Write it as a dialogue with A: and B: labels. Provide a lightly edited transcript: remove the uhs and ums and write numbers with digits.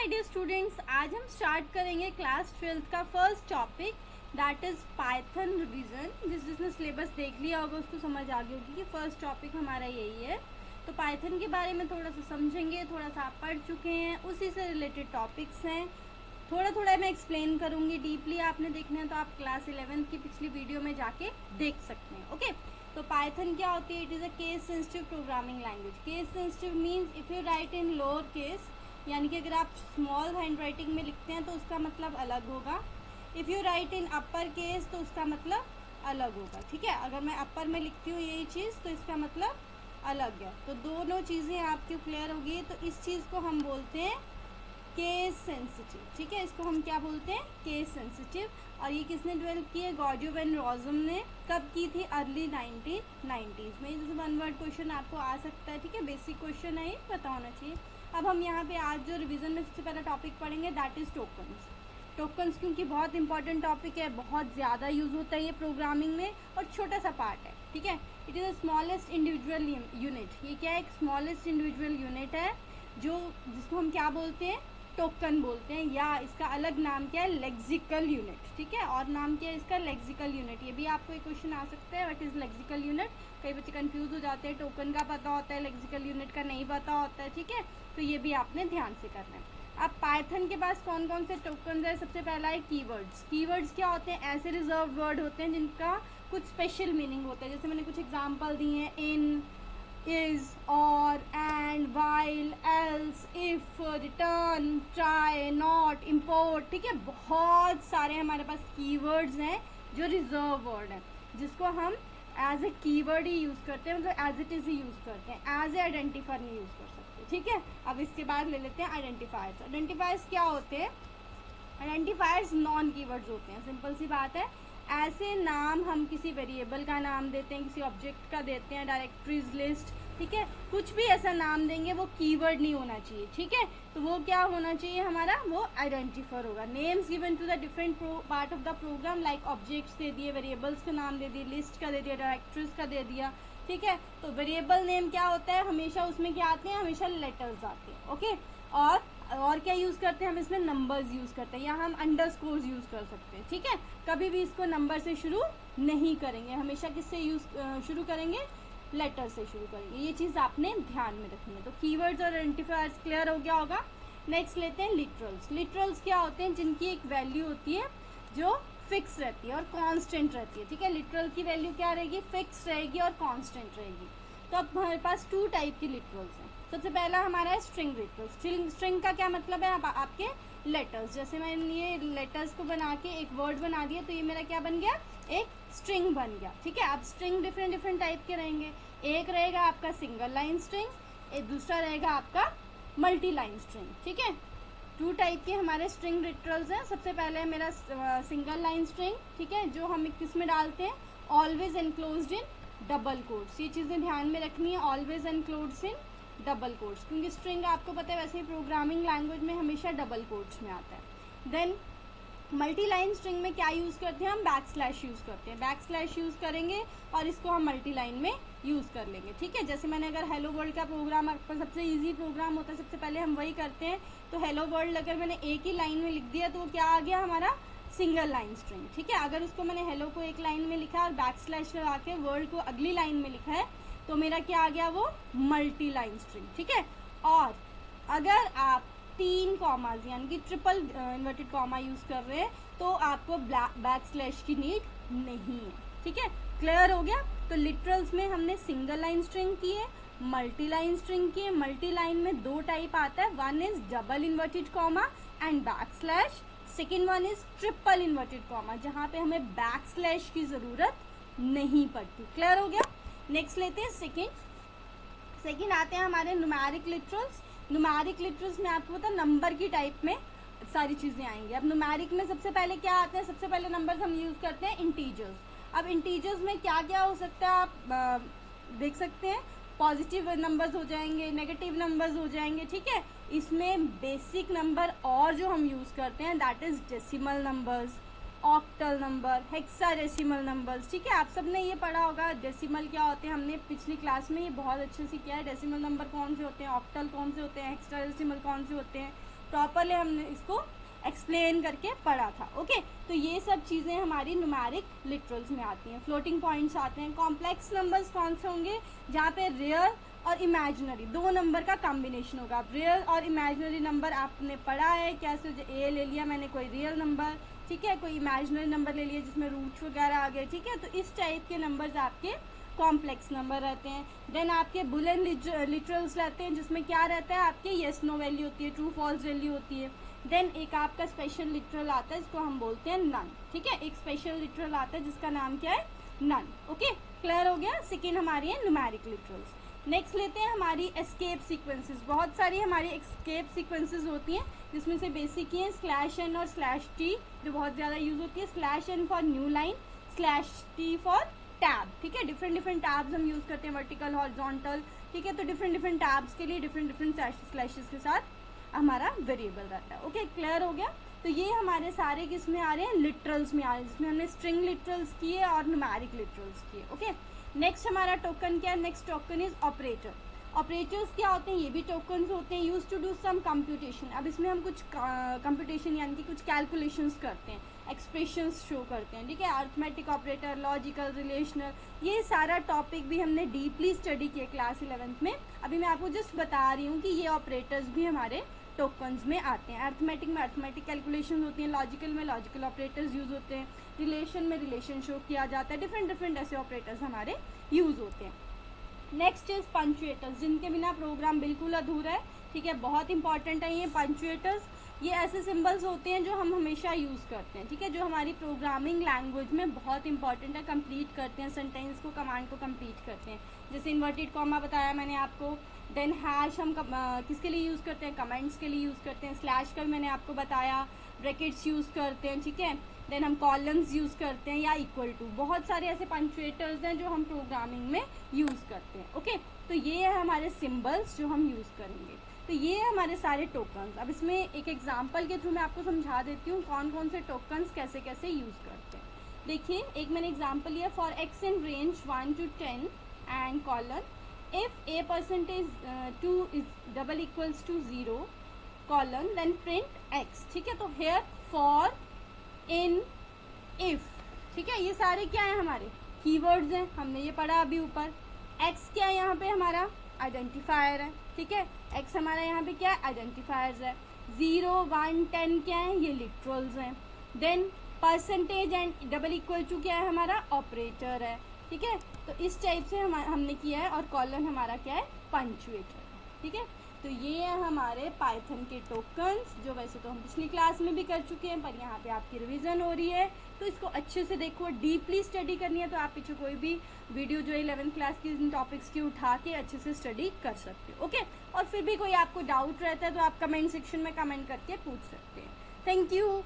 A: My dear students, आज हम start करेंगे क्लास 12th का first topic that is Python revision. जिसने सिलेबस देख लिया होगा उसको समझ आ गई होगी कि फर्स्ट टॉपिक हमारा यही है। तो पाइथन के बारे में थोड़ा सा समझेंगे, थोड़ा सा आप पढ़ चुके हैं, उसी से रिलेटेड टॉपिक्स हैं। थोड़ा थोड़ा मैं एक्सप्लेन करूंगी। डीपली आपने देखना है तो आप क्लास 11th की पिछली वीडियो में जाके देख सकते हैं। ओके, तो पाइथन क्या होती है? It is a case sensitive programming language. Case sensitive means if you right in lower case, यानी कि अगर आप स्मॉल हैंड राइटिंग में लिखते हैं तो उसका मतलब अलग होगा। If you right in upper case तो उसका मतलब अलग होगा। ठीक है, अगर मैं अपर में लिखती हूँ यही चीज़ तो इसका मतलब अलग है। तो दोनों चीज़ें आपकी क्लियर होगी। तो इस चीज़ को हम बोलते हैं केस सेंसिटिव। ठीक है, इसको हम क्या बोलते हैं? Case sensitive. और ये किसने डेवलप की है? गॉर्डियो वैन रॉसम ने। कब की थी? अर्ली 1990s में। जैसे वन वर्ड क्वेश्चन आपको आ सकता है। ठीक है, बेसिक क्वेश्चन है, ये पता होना चाहिए। अब हम यहाँ पे आज जो रिवीजन में सबसे पहला टॉपिक पढ़ेंगे दैट इज टोकन्स। टोकन्स क्योंकि बहुत इंपॉर्टेंट टॉपिक है, बहुत ज़्यादा यूज़ होता है ये प्रोग्रामिंग में, और छोटा सा पार्ट है। ठीक है, it is the smallest individual unit. ये क्या है? एक स्मॉलेस्ट इंडिविजुअल यूनिट है जिसको हम क्या बोलते हैं? टोकन बोलते हैं, या इसका अलग नाम क्या है? Lexical unit. ठीक है, और नाम क्या है इसका? Lexical unit. ये भी आपको एक क्वेश्चन आ सकता है, व्हाट इज लेक्सिकल यूनिट। कई बच्चे कंफ्यूज हो जाते हैं, टोकन का पता होता है, लेक्सिकल यूनिट का नहीं पता होता है। ठीक है, तो ये भी आपने ध्यान से करना है। अब पाइथन के पास कौन कौन से टोकन है? सबसे पहला है कीवर्ड्स। कीवर्ड्स क्या होते हैं? ऐसे रिजर्व वर्ड होते हैं जिनका कुछ स्पेशल मीनिंग होता है। जैसे मैंने कुछ एग्जाम्पल दिए हैं, इन, is, or, and, while, else, if, return, try, not, import। ठीक है, बहुत सारे हमारे पास कीवर्ड्स हैं जो रिजर्व वर्ड है, जिसको हम एज ए कीवर्ड ही यूज़ करते हैं, मतलब एज इट इज़ ही यूज़ करते हैं, एज ए आइडेंटिफायर नहीं यूज़ कर सकते। ठीक है, अब इसके बाद ले लेते हैं आइडेंटिफायर्स। आइडेंटिफायर्स क्या होते हैं? आइडेंटिफायर्स नॉन कीवर्ड्स होते हैं। सिंपल सी बात है, ऐसे नाम हम किसी वेरिएबल का नाम देते हैं, किसी ऑब्जेक्ट का देते हैं, डायरेक्टरीज लिस्ट। ठीक है, कुछ भी ऐसा नाम देंगे वो कीवर्ड नहीं होना चाहिए। ठीक है, तो वो क्या होना चाहिए हमारा? वो आइडेंटिफायर होगा। Names given to the different part of the program, like objects दे दिए, वेरिएबल्स का नाम दे दिए, लिस्ट का दे दिया, डायरेक्टरीज का दे दिया। ठीक है, तो वेरिएबल नेम क्या होता है? हमेशा उसमें क्या आते हैं? हमेशा लेटर्स आते हैं। ओके, और क्या यूज़ करते हैं हम इसमें? नंबर्स यूज़ करते हैं, या हम अंडरस्कोर्स यूज़ कर सकते हैं। ठीक है, कभी भी इसको नंबर से शुरू नहीं करेंगे, हमेशा किससे शुरू करेंगे? लेटर से शुरू करेंगे। ये चीज़ आपने ध्यान में रखनी है। तो कीवर्ड्स और आइडेंटिफायर्स क्लियर हो गया होगा। नेक्स्ट लेते हैं लिटरल्स। लिटरल्स क्या होते हैं? जिनकी एक वैल्यू होती है जो फिक्स रहती है और कांस्टेंट रहती है। ठीक है, लिटरल की वैल्यू क्या रहेगी? फिक्स रहेगी और कांस्टेंट रहेगी। तो अब हमारे पास टू टाइप की लिटरल्स हैं। सबसे पहला हमारा है स्ट्रिंग लिटरल्स। स्ट्रिंग का क्या मतलब है? आपके लेटर्स। जैसे मैंने ये लेटर्स को बना के एक वर्ड बना दिया तो ये मेरा क्या बन गया? एक स्ट्रिंग बन गया। ठीक है, अब स्ट्रिंग डिफरेंट डिफरेंट टाइप के रहेंगे। एक रहेगा आपका सिंगल लाइन स्ट्रिंग, एक दूसरा रहेगा आपका मल्टी लाइन स्ट्रिंग। ठीक है, टू टाइप के हमारे स्ट्रिंग लिटरल्स हैं। सबसे पहले है मेरा सिंगल लाइन स्ट्रिंग। ठीक है, जो हम किस में डालते हैं? Always enclosed in double quotes. ये चीज़ें ध्यान में रखनी है, always enclosed in double quotes, क्योंकि स्ट्रिंग आपको पता है वैसे ही प्रोग्रामिंग लैंग्वेज में हमेशा डबल कोट्स में आता है। देन मल्टी लाइन स्ट्रिंग में क्या यूज़ करते हैं? हम बैक स्लैश यूज़ करते हैं। बैक स्लैश यूज़ करेंगे और इसको हम मल्टी लाइन में यूज़ कर लेंगे। ठीक है, जैसे मैंने अगर हेलो वर्ल्ड का प्रोग्राम, आपका सबसे इजी प्रोग्राम होता है, सबसे पहले हम वही करते हैं। तो हेलो वर्ल्ड अगर मैंने एक ही लाइन में लिख दिया तो वो क्या आ गया हमारा? Single line string. ठीक है, अगर उसको मैंने हेलो को एक लाइन में लिखा और बैक स्लैश लगा के वर्ल्ड को अगली लाइन में लिखा है तो मेरा क्या आ गया? वो मल्टी लाइन स्ट्रिंग। ठीक है, और अगर आप 3 कॉमाज यानी कि ट्रिपल इन्वर्टेड कॉमा यूज़ कर रहे हैं तो आपको बैक स्लैश की नीड नहीं है। ठीक है, क्लियर हो गया। तो लिटरल्स में हमने सिंगल लाइन स्ट्रिंग की है, मल्टी लाइन स्ट्रिंग की है। मल्टी लाइन में दो टाइप आता है, one is double inverted comma and back slash, second one is triple inverted comma, जहाँ पे हमें बैक स्लैश की ज़रूरत नहीं पड़ती। क्लियर हो गया। नेक्स्ट लेते हैं सेकेंड आते हैं हमारे न्यूमेरिक लिटरल्स। न्यूमेरिक लिटरल्स में आपको पता है नंबर की टाइप में सारी चीज़ें आएंगी। अब न्यूमेरिक में सबसे पहले क्या आते हैं? सबसे पहले नंबर्स हम यूज़ करते हैं इंटीजर्स। अब इंटीजर्स में क्या क्या हो सकता है आप देख सकते हैं। पॉजिटिव नंबर्स हो जाएंगे, नेगेटिव नंबर्स हो जाएंगे। ठीक है, इसमें बेसिक नंबर और जो हम यूज़ करते हैं that is decimal numbers, octal number, hexadecimal numbers. ठीक है, आप सब ने ये पढ़ा होगा डेसिमल क्या होते हैं, हमने पिछली क्लास में ये बहुत अच्छे से किया है। डेसिमल नंबर कौन से होते हैं, ऑक्टल कौन से होते हैं, हेक्साडेसिमल कौन से होते हैं। प्रॉपरली हमने इसको एक्सप्लेन करके पढ़ा था। ओके, तो ये सब चीज़ें हमारी न्यूमेरिक लिटरल्स में आती हैं। फ्लोटिंग पॉइंट्स आते हैं। कॉम्प्लेक्स नंबर्स कौन से होंगे? जहाँ पे रियल और इमेजिनरी दो नंबर का कॉम्बिनेशन होगा। रियल और इमेजिनरी नंबर आपने पढ़ा है कैसे, ए ले लिया मैंने कोई रियल नंबर, ठीक है, कोई इमेजिनरी नंबर ले लिया जिसमें रूट्स वगैरह आ गए, ठीक है, तो इस टाइप के नंबर्स आपके कॉम्प्लेक्स नंबर रहते हैं। देन आपके बुलियन लिटरल्स रहते हैं जिसमें क्या रहता है, आपके येस नो वैल्यू होती है, ट्रू फॉल्स वैल्यू होती है। देन एक आपका स्पेशल लिटरल आता है जिसको हम बोलते हैं नन, ठीक है, एक स्पेशल लिटरल आता है जिसका नाम क्या है, नन। ओके, क्लियर हो गया। सेकेंड हमारी है न्यूमेरिक लिटरल्स। नेक्स्ट लेते हैं हमारी एस्केप सीक्वेंसेस। बहुत सारी हमारी एस्केप सीक्वेंसेस होती हैं जिसमें से बेसिक ही है स्लैश एन और स्लैश टी जो बहुत ज़्यादा यूज होती है। Slash n for new line, slash t for tab, ठीक है, डिफरेंट डिफरेंट टैब्स हम यूज़ करते हैं, वर्टिकल, हॉरिजॉन्टल, ठीक है, तो डिफरेंट डिफरेंट टैब्स के लिए डिफरेंट डिफरेंट स्लैशेस के साथ हमारा वेरिएबल रहता है। ओके, क्लियर हो गया। तो ये हमारे सारे किस में आ रहे हैं, लिटरल्स में आ रहे हैं, जिसमें हमने स्ट्रिंग लिटरल्स किए और न्यूमेरिक लिटरल्स किए। ओके, नेक्स्ट हमारा टोकन क्या है? Next token is operator. Operators क्या होते हैं? ये भी टोकन्स होते हैं, use to do some computation. अब इसमें हम कुछ कंप्यूटेशन यानी कि कुछ कैलकुलेशंस करते हैं, एक्सप्रेशंस शो करते हैं, ठीक है, अर्थमेटिक ऑपरेटर, लॉजिकल, रिलेशनल, ये सारा टॉपिक भी हमने डीपली स्टडी किया क्लास 11th में। अभी मैं आपको जस्ट बता रही हूँ कि ये ऑपरेटर्स भी हमारे टोकन्स में आते हैं। अर्थमेटिक में अर्थमेटिक कैलकुलेशन होती हैं, लॉजिकल में लॉजिकल ऑपरेटर्स यूज होते हैं, रिलेशन में रिलेशन शो किया जाता है, डिफरेंट डिफरेंट ऐसे ऑपरेटर्स हमारे यूज होते हैं। नेक्स्ट इज पंचुएटर्स, जिनके बिना प्रोग्राम बिल्कुल अधूरा है, ठीक है, बहुत इंपॉर्टेंट है ये पंचुएटर्स। ये ऐसे सिंबल्स होते हैं जो हम हमेशा यूज़ करते हैं, ठीक है, जो हमारी प्रोग्रामिंग लैंग्वेज में बहुत इंपॉर्टेंट है, कंप्लीट करते हैं सेंटेंस को, कमांड को कंप्लीट करते हैं। जैसे इन्वर्टेड कॉमा बताया मैंने आपको। देन हैश हम किसके लिए यूज़ करते हैं? कमेंट्स के लिए यूज़ करते हैं। स्लैश का भी मैंने आपको बताया, ब्रैकेट्स यूज़ करते हैं, ठीक है। देन हम कॉलम्स यूज़ करते हैं या इक्वल टू, बहुत सारे ऐसे पंचुएटर्स हैं जो हम प्रोग्रामिंग में यूज़ करते हैं। ओके, तो ये है हमारे सिंबल्स जो हम यूज़ करेंगे। तो ये है हमारे सारे टोकन्स। अब इसमें एक एग्जांपल के थ्रू मैं आपको समझा देती हूँ कौन कौन से टोकन्स कैसे कैसे यूज़ करते हैं। देखिए, एक मैंने एग्जांपल लिया, for x in range 1 to 10 and colon if a percentage 2 is double equals to 0 colon then print x, ठीक है। तो हेयर फॉर, इन, इफ, ठीक है, ये सारे क्या है हमारे कीवर्ड्स हैं, हमने ये पढ़ा अभी ऊपर। x क्या है यहाँ पे हमारा आइडेंटिफायर है, ठीक है, x हमारा यहाँ पे क्या है आइडेंटिफायर्स है। 0, 1, 10 क्या है, ये लिटरल्स हैं। Then percentage and double equal to क्या है हमारा ऑपरेटर है, ठीक है। तो इस टाइप से हमने किया है, और कॉलन हमारा क्या है पंचुएटर, ठीक है। तो ये है हमारे पाइथन के टोकन्स, जो वैसे तो हम पिछली क्लास में भी कर चुके हैं, पर यहाँ पे आपकी रिवीजन हो रही है, तो इसको अच्छे से देखो, डीपली स्टडी करनी है तो आप पीछे कोई भी वीडियो जो 11th क्लास की इन टॉपिक्स की उठा के अच्छे से स्टडी कर सकते हो। ओके, और फिर भी कोई आपको डाउट रहता है तो आप कमेंट सेक्शन में कमेंट करके पूछ सकते हैं। Thank you.